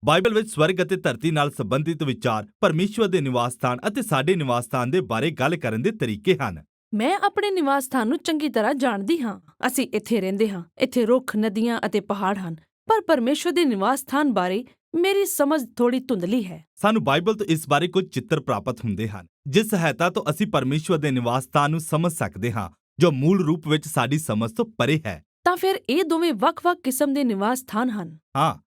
Bible ਵਿੱਚ ਸਵਰਗ ਅਤੇ ਧਰਤੀ ਨਾਲ ਸੰਬੰਧਿਤ ਵਿਚਾਰ ਪਰਮੇਸ਼ਵਰ ਦੇ ਨਿਵਾਸ ਸਥਾਨ ਅਤੇ ਸਾਡੇ ਨਿਵਾਸ ਸਥਾਨ ਦੇ ਬਾਰੇ ਗੱਲ ਕਰਨ ਦੇ ਤਰੀਕੇ ਹਨ। ਮੈਂ ਆਪਣੇ ਨਿਵਾਸ ਸਥਾਨ ਨੂੰ ਚੰਗੀ ਤਰ੍ਹਾਂ ਜਾਣਦੀ ਹਾਂ। ਅਸੀਂ ਇੱਥੇ ਰਹਿੰਦੇ ਹਾਂ। ਇੱਥੇ ਰੁੱਖ, ਨਦੀਆਂ ਅਤੇ ਪਹਾੜ ਹਨ। ਪਰ ਪਰਮੇਸ਼ਵਰ ਦੇ ਨਿਵਾਸ ਸਥਾਨ ਬਾਰੇ ਮੇਰੀ ਸਮਝ ਥੋੜੀ ਧੁੰਦਲੀ ਹੈ। ਸਾਨੂੰ ਬਾਈਬਲ ਤੋਂ ਇਸ ਬਾਰੇ ਕੁਝ ਚਿੱਤਰ ਪ੍ਰਾਪਤ ਹੁੰਦੇ ਹਨ, ਜਿਸ ਸਹਾਇਤਾ ਤੋਂ ਅਸੀਂ ਪਰਮੇਸ਼ਵਰ ਦੇ ਨਿਵਾਸ ਸਥਾਨ ਨੂੰ ਸਮਝ ਸਕਦੇ ਹਾਂ, ਜੋ ਮੂਲ ਰੂਪ ਵਿੱਚ ਸਾਡੀ ਸਮਝ ਤੋਂ ਪਰੇ ਹੈ। ਤਾਂ ਫਿਰ ਇਹ ਦੋਵੇਂ ਵੱਖ-ਵੱਖ ਕਿਸਮ ਦੇ ਨਿਵਾਸ ਸਥਾਨ ਹਨ। ਹਾਂ,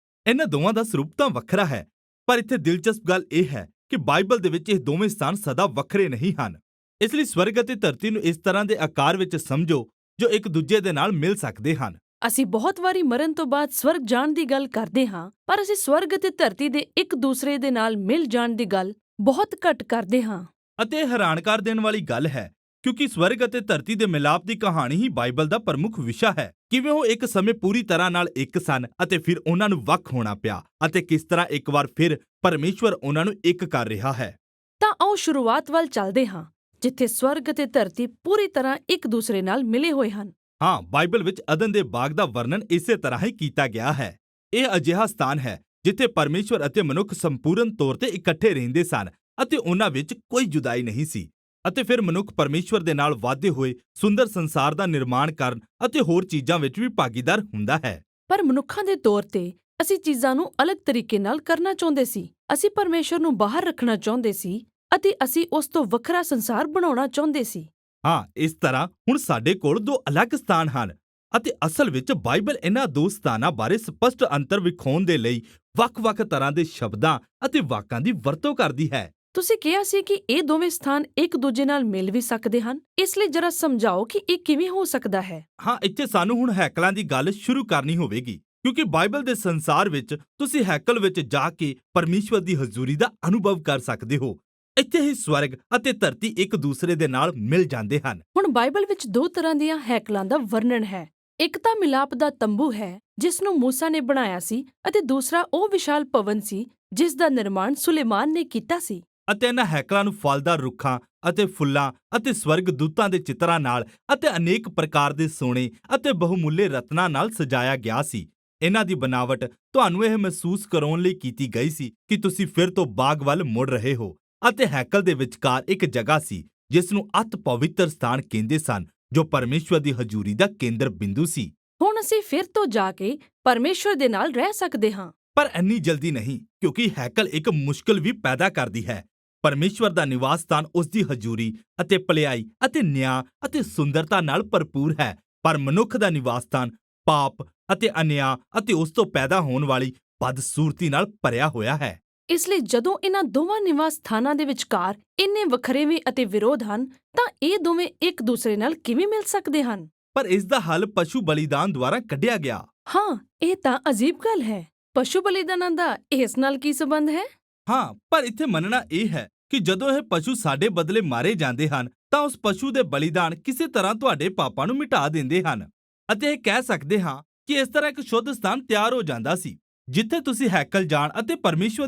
ਇਹਨਾਂ ਦੋਵਾਂ ਦਾ ਸਰੂਪ ਤਾਂ ਵੱਖਰਾ ਹੈ, ਪਰ ਇੱਥੇ ਦਿਲਚਸਪ ਗੱਲ ਇਹ ਹੈ ਕਿ ਬਾਈਬਲ ਦੇ ਵਿੱਚ ਇਹ ਦੋਵੇਂ ਸਥਾਨ ਸਦਾ ਵੱਖਰੇ ਨਹੀਂ ਹਨ। ਇਸ ਲਈ ਸਵਰਗ ਅਤੇ ਧਰਤੀ ਨੂੰ ਇਸ ਤਰ੍ਹਾਂ ਦੇ ਆਕਾਰ ਵਿੱਚ ਸਮਝੋ ਜੋ ਇੱਕ ਦੂਜੇ ਦੇ ਨਾਲ ਮਿਲ ਸਕਦੇ ਹਨ। ਅਸੀਂ ਬਹੁਤ ਵਾਰੀ ਮਰਨ ਤੋਂ ਬਾਅਦ ਸਵਰਗ ਜਾਣ ਦੀ ਗੱਲ ਕਰਦੇ ਹਾਂ, ਪਰ ਅਸੀਂ ਸਵਰਗ ਅਤੇ ਧਰਤੀ ਦੇ ਇੱਕ ਦੂਸਰੇ ਦੇ ਨਾਲ ਮਿਲ ਜਾਣ ਦੀ ਗੱਲ ਬਹੁਤ ਘੱਟ ਕਰਦੇ ਹਾਂ। ਅਤੇ ਇਹ ਹੈਰਾਨ ਕਰ ਦੇਣ ਵਾਲੀ ਗੱਲ ਹੈ, ਕਿਉਂਕਿ ਸਵਰਗ ਅਤੇ ਧਰਤੀ ਦੇ ਮਿਲਾਪ ਦੀ ਕਹਾਣੀ ਹੀ ਬਾਈਬਲ ਦਾ ਪ੍ਰਮੁੱਖ ਵਿਸ਼ਾ ਹੈ। ਕਿਵੇਂ ਉਹ ਇੱਕ ਸਮੇਂ ਪੂਰੀ ਤਰ੍ਹਾਂ ਨਾਲ ਇੱਕ ਸਨ ਅਤੇ ਫਿਰ ਉਹਨਾਂ ਨੂੰ ਵੱਖ ਹੋਣਾ ਪਿਆ, ਅਤੇ ਕਿਸ ਤਰ੍ਹਾਂ ਇੱਕ ਵਾਰ ਫਿਰ ਪਰਮੇਸ਼ਵਰ ਉਹਨਾਂ ਨੂੰ ਇੱਕ ਕਰ ਰਿਹਾ ਹੈ। ਤਾਂ ਆਓ ਸ਼ੁਰੂਆਤ ਵੱਲ ਚੱਲਦੇ ਹਾਂ, ਜਿੱਥੇ ਸਵਰਗ ਅਤੇ ਧਰਤੀ ਪੂਰੀ ਤਰ੍ਹਾਂ ਇੱਕ ਦੂਸਰੇ ਨਾਲ ਮਿਲੇ ਹੋਏ ਹਨ। ਹਾਂ, ਬਾਈਬਲ ਵਿੱਚ ਅਦਨ ਦੇ ਬਾਗ ਦਾ ਵਰਣਨ ਇਸੇ ਤਰ੍ਹਾਂ ਹੀ ਕੀਤਾ ਗਿਆ ਹੈ। ਇਹ ਅਜਿਹਾ ਸਥਾਨ ਹੈ ਜਿੱਥੇ ਪਰਮੇਸ਼ਵਰ ਅਤੇ ਮਨੁੱਖ ਸੰਪੂਰਨ ਤੌਰ ਤੇ ਇਕੱਠੇ ਰਹਿੰਦੇ ਸਨ ਅਤੇ ਉਹਨਾਂ ਵਿੱਚ ਕੋਈ ਜੁਦਾਈ ਨਹੀਂ ਸੀ। ਅਤੇ ਫਿਰ ਮਨੁੱਖ ਪਰਮੇਸ਼ਵਰ ਦੇ ਨਾਲ ਵਾਧੇ ਹੋਏ ਸੁੰਦਰ ਸੰਸਾਰ ਦਾ ਨਿਰਮਾਣ ਕਰਨ ਅਤੇ ਹੋਰ ਚੀਜ਼ਾਂ ਵਿੱਚ ਵੀ ਭਾਗੀਦਾਰ ਹੁੰਦਾ ਹੈ। ਪਰ ਮਨੁੱਖਾਂ ਦੇ ਤੌਰ ਤੇ ਅਸੀਂ ਚੀਜ਼ਾਂ ਨੂੰ ਅਲੱਗ ਤਰੀਕੇ ਨਾਲ ਕਰਨਾ ਚਾਹੁੰਦੇ ਸੀ। ਅਸੀਂ ਪਰਮੇਸ਼ਵਰ ਨੂੰ ਬਾਹਰ ਰੱਖਣਾ ਚਾਹੁੰਦੇ ਸੀ ਅਤੇ ਅਸੀਂ ਉਸ ਤੋਂ ਵੱਖਰਾ ਸੰਸਾਰ ਬਣਾਉਣਾ ਚਾਹੁੰਦੇ ਸੀ। ਹਾਂ, ਇਸ ਤਰ੍ਹਾਂ ਹੁਣ ਸਾਡੇ ਕੋਲ ਦੋ ਅਲੱਗ ਸਥਾਨ ਹਨ, ਅਤੇ ਅਸਲ ਵਿੱਚ ਬਾਈਬਲ ਇਹਨਾਂ ਦੋ ਸਥਾਨਾਂ ਬਾਰੇ ਸਪਸ਼ਟ ਅੰਤਰ ਵਿਖਾਉਣ ਦੇ ਲਈ ਵੱਖ-ਵੱਖ ਤਰ੍ਹਾਂ ਦੇ ਸ਼ਬਦਾਂ ਅਤੇ ਵਾਕਾਂ ਦੀ ਵਰਤੋਂ ਕਰਦੀ ਹੈ। ਤੁਸੀਂ ਕਿਹਾ ਸੀ ਕਿ ਇਹ ਦੋਵੇਂ ਸਥਾਨ ਇੱਕ ਦੂਜੇ ਨਾਲ ਮਿਲ ਵੀ ਸਕਦੇ ਹਨ, ਇਸ ਲਈ ਜਰਾ ਸਮਝਾਓ ਕਿ ਇਹ ਕਿਵੇਂ ਹੋ ਸਕਦਾ ਹੈ। ਹਾਂ, ਇੱਥੇ ਸਾਨੂੰ ਹੁਣ ਹੈਕਲਾਂ ਦੀ ਗੱਲ ਸ਼ੁਰੂ ਕਰਨੀ ਹੋਵੇਗੀ, ਕਿਉਂਕਿ ਬਾਈਬਲ ਦੇ ਸੰਸਾਰ ਵਿੱਚ ਤੁਸੀਂ ਹੈਕਲ ਵਿੱਚ ਜਾ ਕੇ ਪਰਮੇਸ਼ਵਰ ਦੀ ਹਜ਼ੂਰੀ ਦਾ ਅਨੁਭਵ ਕਰ ਸਕਦੇ ਹੋ। ਇੱਥੇ ਹੀ ਸਵਰਗ ਅਤੇ ਧਰਤੀ ਇੱਕ ਦੂਸਰੇ ਦੇ ਨਾਲ ਮਿਲ ਜਾਂਦੇ ਹਨ। ਹੁਣ ਬਾਈਬਲ ਵਿੱਚ ਦੋ ਤਰ੍ਹਾਂ ਦੀਆਂ ਹੈਕਲਾਂ ਦਾ ਵਰਣਨ ਹੈ। ਇੱਕ ਤਾਂ ਮਿਲਾਪ ਦਾ ਤੰਬੂ ਹੈ, ਜਿਸ ਨੂੰ ਮੂਸਾ ਨੇ ਬਣਾਇਆ ਸੀ, ਅਤੇ ਦੂਸਰਾ ਉਹ ਵਿਸ਼ਾਲ ਭਵਨ ਸੀ ਜਿਸ ਦਾ ਨਿਰਮਾਣ ਸੁਲੇਮਾਨ ਨੇ ਕੀਤਾ ਸੀ। ਅਤੇ ਇਹਨਾਂ ਹੈਕਲਾਂ ਨੂੰ ਫਲਦਾਰ ਰੁੱਖਾਂ ਅਤੇ ਫੁੱਲਾਂ ਅਤੇ ਸਵਰਗ ਦੂਤਾਂ ਦੇ ਚਿੱਤਰਾਂ ਨਾਲ ਅਤੇ ਅਨੇਕ ਪ੍ਰਕਾਰ ਦੇ ਸੋਨੇ ਅਤੇ ਬਹੁਮੁੱਲੇ ਰਤਨਾਂ ਨਾਲ ਸਜਾਇਆ ਗਿਆ ਸੀ। ਇਹਨਾਂ ਦੀ ਬਣਾਵਟ ਤੁਹਾਨੂੰ ਇਹ ਮਹਿਸੂਸ ਕਰਾਉਣ ਲਈ ਕੀਤੀ ਗਈ ਸੀ ਕਿ ਤੁਸੀਂ ਫਿਰ ਤੋਂ ਬਾਗ ਵੱਲ ਮੁੜ ਰਹੇ ਹੋ, ਅਤੇ ਹੈਕਲ ਦੇ ਵਿਚਕਾਰ ਇੱਕ ਜਗ੍ਹਾ ਸੀ ਜਿਸ ਨੂੰ ਅਤ ਪਵਿੱਤਰ ਸਥਾਨ ਕਹਿੰਦੇ ਸਨ, ਜੋ ਪਰਮੇਸ਼ਵਰ ਦੀ ਹਜ਼ੂਰੀ ਦਾ ਕੇਂਦਰ ਬਿੰਦੂ ਸੀ। ਹੁਣ ਅਸੀਂ ਫਿਰ ਤੋਂ ਜਾ ਕੇ ਪਰਮੇਸ਼ਵਰ ਦੇ ਨਾਲ ਰਹਿ ਸਕਦੇ ਹਾਂ। ਪਰ ਇੰਨੀ ਜਲਦੀ ਨਹੀਂ, ਕਿਉਂਕਿ ਹੈਕਲ ਇੱਕ ਮੁਸ਼ਕਲ ਵੀ ਪੈਦਾ ਕਰਦੀ ਹੈ। ਪਰਮੇਸ਼ਵਰ ਦਾ ਨਿਵਾਸ ਸਥਾਨ ਉਸ ਦੀ ਹਜ਼ੂਰੀ ਅਤੇ ਭਲਾਈ ਅਤੇ ਨਿਆਂ ਅਤੇ ਸੁੰਦਰਤਾ ਨਾਲ ਭਰਪੂਰ ਹੈ, ਪਰ ਮਨੁੱਖ ਦਾ ਨਿਵਾਸ ਸਥਾਨ ਪਾਪ ਅਤੇ ਅਨਿਆਂ ਅਤੇ ਉਸ ਤੋਂ ਪੈਦਾ ਹੋਣ ਵਾਲੀ ਬਦਸੂਰਤੀ ਨਾਲ ਭਰਿਆ ਹੋਇਆ ਹੈ। ਇਸ ਲਈ ਜਦੋਂ ਇਹਨਾਂ ਦੋਵਾਂ ਨਿਵਾਸ ਸਥਾਨਾਂ ਦੇ ਵਿਚਕਾਰ ਇੰਨੇ ਵੱਖਰੇਵੇਂ ਅਤੇ ਵਿਰੋਧ ਹਨ, ਤਾਂ ਇਹ ਦੋਵੇਂ ਇੱਕ ਦੂਸਰੇ ਨਾਲ ਕਿਵੇਂ ਮਿਲ ਸਕਦੇ ਹਨ? ਪਰ ਇਸ ਦਾ ਹੱਲ ਪਸ਼ੂ ਬਲੀਦਾਨ ਦੁਆਰਾ ਕੱਢਿਆ ਗਿਆ। ਹਾਂ, ਇਹ ਤਾਂ ਅਜੀਬ ਗੱਲ ਹੈ। ਪਸ਼ੂ ਬਲੀਦਾਨਾਂ ਦਾ ਇਸ ਨਾਲ ਕੀ ਸੰਬੰਧ ਹੈ? ਹਾਂ, ਪਰ ਇੱਥੇ ਮੰਨਣਾ ਇਹ ਹੈ ਕਿ ਜਦੋਂ ਇਹ ਪਸ਼ੂ ਸਾਡੇ ਬਦਲੇ ਮਾਰੇ ਜਾਂਦੇ ਹਨ, ਤਾਂ ਉਸ ਪਸ਼ੂ ਦੇ ਬਲੀਦਾਨ ਕਿਸੇ ਤਰ੍ਹਾਂ ਤੁਹਾਡੇ ਪਾਪਾਂ ਨੂੰ ਮਿਟਾ ਦਿੰਦੇ ਹਨ। ਅਤੇ ਇਹ ਕਹਿ ਸਕਦੇ ਹਾਂ ਕਿ ਇਸ ਤਰ੍ਹਾਂ ਇੱਕ ਸ਼ੁੱਧ ਸਥਾਨ ਤਿਆਰ ਹੋ ਜਾਂਦਾ ਸੀ, ਜਿੱਥੇ ਤੁਸੀਂ ਹੈਕਲ ਜਾਣ ਅਤੇ ਪਰਮੇਸ਼ਵਰ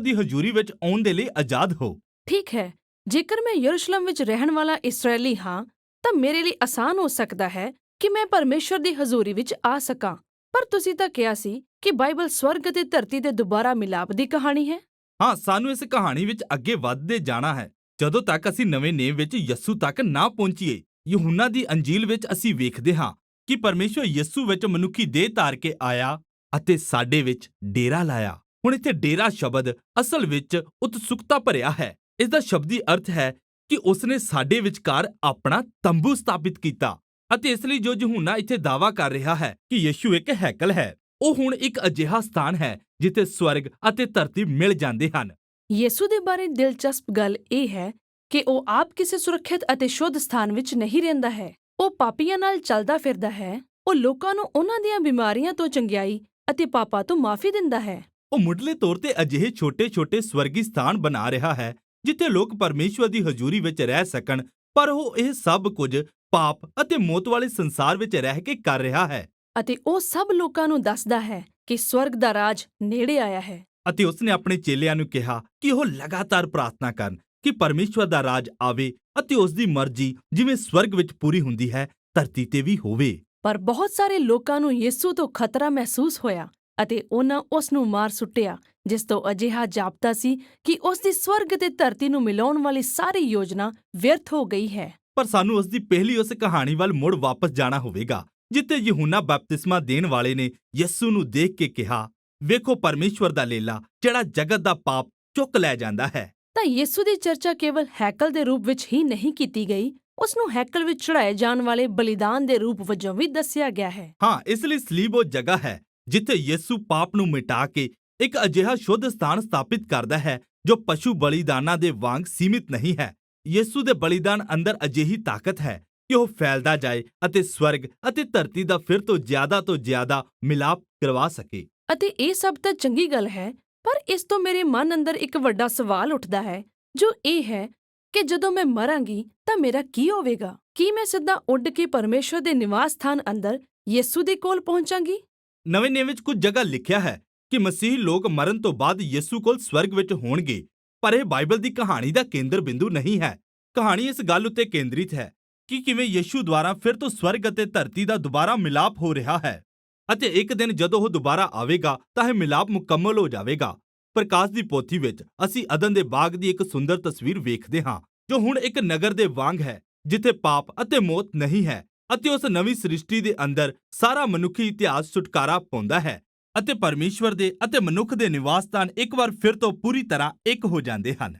ਦੀ ਹਜ਼ੂਰੀ ਵਿੱਚ ਆਉਣ ਦੇ ਲਈ ਆਜ਼ਾਦ ਹੋ। ਠੀਕ ਹੈ, ਜੇਕਰ ਮੈਂ ਯਰੂਸ਼ਲਮ ਵਿੱਚ ਰਹਿਣ ਵਾਲਾ ਇਸਰਾਏਲੀ ਹਾਂ, ਤਾਂ ਮੇਰੇ ਲਈ ਆਸਾਨ ਹੋ ਸਕਦਾ ਹੈ ਕਿ ਮੈਂ ਪਰਮੇਸ਼ਵਰ ਦੀ ਹਜ਼ੂਰੀ ਵਿੱਚ ਆ ਸਕਾਂ। ਪਰ ਤੁਸੀਂ ਤਾਂ ਕਿਹਾ ਸੀ ਕਿ ਬਾਈਬਲ ਸਵਰਗ ਅਤੇ ਧਰਤੀ ਦੇ ਦੁਬਾਰਾ ਮਿਲਾਪ ਦੀ ਕਹਾਣੀ ਹੈ। ਹਾਂ, ਸਾਨੂੰ ਇਸ ਕਹਾਣੀ ਵਿੱਚ ਅੱਗੇ ਵੱਧਦੇ ਜਾਣਾ ਹੈ, ਜਦੋਂ ਤੱਕ ਅਸੀਂ ਨਵੇਂ ਨੇਮ ਵਿੱਚ ਯਿਸੂ ਤੱਕ ਨਾ ਪਹੁੰਚੀਏ। ਯਹੂਨਾ ਦੀ ਅੰਜੀਲ ਵਿੱਚ ਅਸੀਂ ਵੇਖਦੇ ਹਾਂ ਕਿ ਪਰਮੇਸ਼ਵਰ ਯਿਸੂ ਵਿੱਚ ਮਨੁੱਖੀ ਦੇਹ ਧਾਰ ਕੇ ਆਇਆ ਅਤੇ ਸਾਡੇ ਵਿੱਚ ਡੇਰਾ ਲਾਇਆ। ਹੁਣ ਇੱਥੇ ਡੇਰਾ ਸ਼ਬਦ ਅਸਲ ਵਿੱਚ ਉਤਸੁਕਤਾ ਭਰਿਆ ਹੈ। ਇਸ ਦਾ ਸ਼ਬਦੀ ਅਰਥ ਹੈ ਕਿ ਉਸਨੇ ਸਾਡੇ ਵਿਚਕਾਰ ਆਪਣਾ ਤੰਬੂ ਸਥਾਪਿਤ ਕੀਤਾ। ਅਤੇ ਇਸ ਲਈ ਜੋ ਯਹੂਨਾ ਇੱਥੇ ਦਾਅਵਾ ਕਰ ਰਿਹਾ ਹੈ ਕਿ ਯਿਸੂ ਇੱਕ ਹੈਕਲ ਹੈ, ਉਹ ਹੁਣ ਇੱਕ ਅਜਿਹਾ ਸਥਾਨ ਹੈ ਜਿੱਥੇ ਸਵਰਗ ਅਤੇ ਧਰਤੀ ਮਿਲ ਜਾਂਦੇ ਹਨ। ਯਿਸੂ ਦੇ ਬਾਰੇ ਦਿਲਚਸਪ ਗੱਲ ਇਹ ਹੈ ਕਿ ਉਹ ਆਪ ਕਿਸੇ ਸੁਰੱਖਿਅਤ ਅਤੇ ਸ਼ੁੱਧ ਸਥਾਨ ਵਿੱਚ ਨਹੀਂ ਰਹਿੰਦਾ ਹੈ। ਉਹ ਪਾਪੀਆਂ ਨਾਲ ਚੱਲਦਾ ਫਿਰਦਾ ਹੈ। ਉਹ ਲੋਕਾਂ ਨੂੰ ਉਹਨਾਂ ਦੀਆਂ ਬਿਮਾਰੀਆਂ ਤੋਂ ਚੰਗਿਆਈ ਅਤੇ ਪਾਪਾਂ ਤੋਂ ਮਾਫੀ ਦਿੰਦਾ ਹੈ। ਉਹ ਮੁੱਢਲੇ ਤੌਰ ਤੇ ਅਜਿਹੇ ਛੋਟੇ-ਛੋਟੇ ਸਵਰਗੀ ਸਥਾਨ ਬਣਾ ਰਿਹਾ ਹੈ ਜਿੱਥੇ ਲੋਕ ਪਰਮੇਸ਼ਵਰ ਦੀ ਹਜ਼ੂਰੀ ਵਿੱਚ ਰਹਿ ਸਕਣ, ਪਰ ਉਹ ਇਹ ਸਭ ਕੁਝ ਪਾਪ ਅਤੇ ਮੌਤ ਵਾਲੇ ਸੰਸਾਰ ਵਿੱਚ ਰਹਿ ਕੇ ਕਰ ਰਿਹਾ ਹੈ। ਅਤੇ ਉਹ ਸਭ ਲੋਕਾਂ ਨੂੰ ਦੱਸਦਾ ਹੈ ਕਿ ਸਵਰਗ ਦਾ ਰਾਜ ਨੇੜੇ ਆਇਆ ਹੈ। ਅਤੇ ਉਸਨੇ ਆਪਣੇ ਚੇਲਿਆਂ ਨੂੰ ਕਿਹਾ ਕਿ ਉਹ ਲਗਾਤਾਰ ਪ੍ਰਾਰਥਨਾ ਕਰਨ ਕਿ ਪਰਮੇਸ਼ਵਰ ਦਾ ਰਾਜ ਆਵੇ ਅਤੇ ਉਸ ਦੀ ਮਰਜ਼ੀ ਜਿਵੇਂ ਸਵਰਗ ਵਿੱਚ ਪੂਰੀ ਹੁੰਦੀ ਹੈ, ਧਰਤੀ ਤੇ ਵੀ ਹੋਵੇ। ਪਰ ਬਹੁਤ ਸਾਰੇ ਲੋਕਾਂ ਨੂੰ ਯਿਸੂ ਤੋਂ ਖਤਰਾ ਮਹਿਸੂਸ ਹੋਇਆ ਅਤੇ ਉਹਨਾਂ ਉਸ ਨੂੰ ਮਾਰ ਸੁੱਟਿਆ, ਜਿਸ ਤੋਂ ਅਜਿਹਾ ਜਾਪਦਾ ਸੀ ਕਿ ਉਸ ਦੀ ਸਵਰਗ ਤੇ ਧਰਤੀ ਨੂੰ ਮਿਲਾਉਣ ਵਾਲੀ ਸਾਰੀ ਯੋਜਨਾ ਵਿਅਰਥ ਹੋ ਗਈ ਹੈ। ਪਰ ਸਾਨੂੰ ਉਸ ਦੀ ਪਹਿਲੀ ਉਸ ਕਹਾਣੀ ਵੱਲ ਮੁੜ ਵਾਪਸ ਜਾਣਾ ਹੋਵੇਗਾ, ਜਿੱਥੇ ਯਹੂਨਾ ਬਪਤਿਸਮਾ ਦੇਣ ਵਾਲੇ ਨੇ ਯਿਸੂ ਨੂੰ ਦੇਖ ਕੇ ਕਿਹਾ, ਵੇਖੋ ਪਰਮੇਸ਼ਵਰ ਦਾ ਲੇਲਾ ਜਿਹੜਾ ਜਗਤ ਦਾ ਪਾਪ ਚੁੱਕ ਲੈ ਜਾਂਦਾ ਹੈ। ਤਾਂ ਯਿਸੂ ਦੀ ਚਰਚਾ ਕੇਵਲ ਹੈਕਲ ਦੇ ਰੂਪ ਵਿੱਚ ਹੀ ਨਹੀਂ ਕੀਤੀ ਗਈ, ਉਸ ਨੂੰ ਹੈਕਲ ਵਿੱਚ ਚੜਾਏ ਜਾਣ ਵਾਲੇ ਬਲੀਦਾਨ ਦੇ ਰੂਪ ਵਜੋਂ ਵੀ ਦੱਸਿਆ ਗਿਆ ਹੈ। ਹਾਂ, ਇਸ ਲਈ ਸਲੀਬ ਉਹ ਜਗ੍ਹਾ ਹੈ ਜਿੱਥੇ ਯਿਸੂ ਪਾਪ ਨੂੰ ਮਿਟਾ ਕੇ ਇੱਕ ਅਜਿਹਾ ਸ਼ੁੱਧ ਸਥਾਨ ਸਥਾਪਿਤ ਕਰਦਾ ਹੈ ਜੋ ਪਸ਼ੂ ਬਲੀਦਾਨਾਂ ਦੇ ਵਾਂਗ ਸੀਮਿਤ ਨਹੀਂ ਹੈ। ਯਿਸੂ ਦੇ ਬਲੀਦਾਨ ਅੰਦਰ ਅਜਿਹੀ ਤਾਕਤ ਹੈ ਕਿ ਉਹ ਫੈਲਦਾ ਜਾਏ ਅਤੇ ਸਵਰਗ ਅਤੇ ਧਰਤੀ ਦਾ ਫਿਰ ਤੋਂ ਜ਼ਿਆਦਾ ਮਿਲਾਪ ਕਰਵਾ ਸਕੇ। ਅਤੇ ਇਹ ਸਭ ਤਾਂ ਚੰਗੀ ਗੱਲ ਹੈ, ਪਰ ਇਸ ਤੋਂ ਮੇਰੇ ਮਨ ਅੰਦਰ ਇੱਕ ਵੱਡਾ ਸਵਾਲ ਉੱਠਦਾ ਹੈ, ਜੋ ਇਹ ਹੈ ਕਿ ਜਦੋਂ ਮੈਂ ਮਰਾਂਗੀ ਤਾਂ ਮੇਰਾ ਕੀ ਹੋਵੇਗਾ? ਕੀ ਮੈਂ ਸਿੱਧਾ ਉੱਡ ਕੇ ਪਰਮੇਸ਼ਵਰ ਦੇ ਨਿਵਾਸ ਸਥਾਨ ਅੰਦਰ ਯਿਸੂ ਦੇ ਕੋਲ ਪਹੁੰਚਾਂਗੀ? ਨਵੇਂ ਨਿਯਮ ਵਿੱਚ ਕੁਝ ਜਗ੍ਹਾ ਲਿਖਿਆ ਹੈ ਕਿ ਮਸੀਹ ਲੋਕ ਮਰਨ ਤੋਂ ਬਾਅਦ ਯਿਸੂ ਕੋਲ ਸਵਰਗ ਵਿੱਚ ਹੋਣਗੇ, ਪਰ ਇਹ ਬਾਈਬਲ ਦੀ ਕਹਾਣੀ ਦਾ ਕੇਂਦਰ ਬਿੰਦੂ ਨਹੀਂ ਹੈ। ਕਹਾਣੀ ਇਸ ਗੱਲ ਉੱਤੇ ਕੇਂਦਰਿਤ ਹੈ ਕਿ ਕਿਵੇਂ ਯਿਸੂ ਦੁਆਰਾ ਫਿਰ ਤੋਂ ਸਵਰਗ ਅਤੇ ਧਰਤੀ ਦਾ ਦੁਬਾਰਾ ਮਿਲਾਪ ਹੋ ਰਿਹਾ ਹੈ, ਅਤੇ ਇੱਕ ਦਿਨ ਜਦੋਂ ਉਹ ਦੁਬਾਰਾ ਆਵੇਗਾ ਤਾਂ ਇਹ ਮਿਲਾਪ ਮੁਕੰਮਲ ਹੋ ਜਾਵੇਗਾ। ਪ੍ਰਕਾਸ਼ ਦੀ ਪੋਥੀ ਵਿੱਚ ਅਸੀਂ ਅਦਨ ਦੇ ਬਾਗ ਦੀ ਇੱਕ ਸੁੰਦਰ ਤਸਵੀਰ ਵੇਖਦੇ ਹਾਂ, ਜੋ ਹੁਣ ਇੱਕ ਨਗਰ ਦੇ ਵਾਂਗ ਹੈ ਜਿੱਥੇ ਪਾਪ ਅਤੇ ਮੌਤ ਨਹੀਂ ਹੈ, ਅਤੇ ਉਸ ਨਵੀਂ ਸ੍ਰਿਸ਼ਟੀ ਦੇ ਅੰਦਰ ਸਾਰਾ ਮਨੁੱਖੀ ਇਤਿਹਾਸ ਛੁਟਕਾਰਾ ਪਾਉਂਦਾ ਹੈ, ਅਤੇ ਪਰਮੇਸ਼ਵਰ ਦੇ ਅਤੇ ਮਨੁੱਖ ਦੇ ਨਿਵਾਸ ਸਥਾਨ ਇੱਕ ਵਾਰ ਫਿਰ ਤੋਂ ਪੂਰੀ ਤਰ੍ਹਾਂ ਇੱਕ ਹੋ ਜਾਂਦੇ ਹਨ।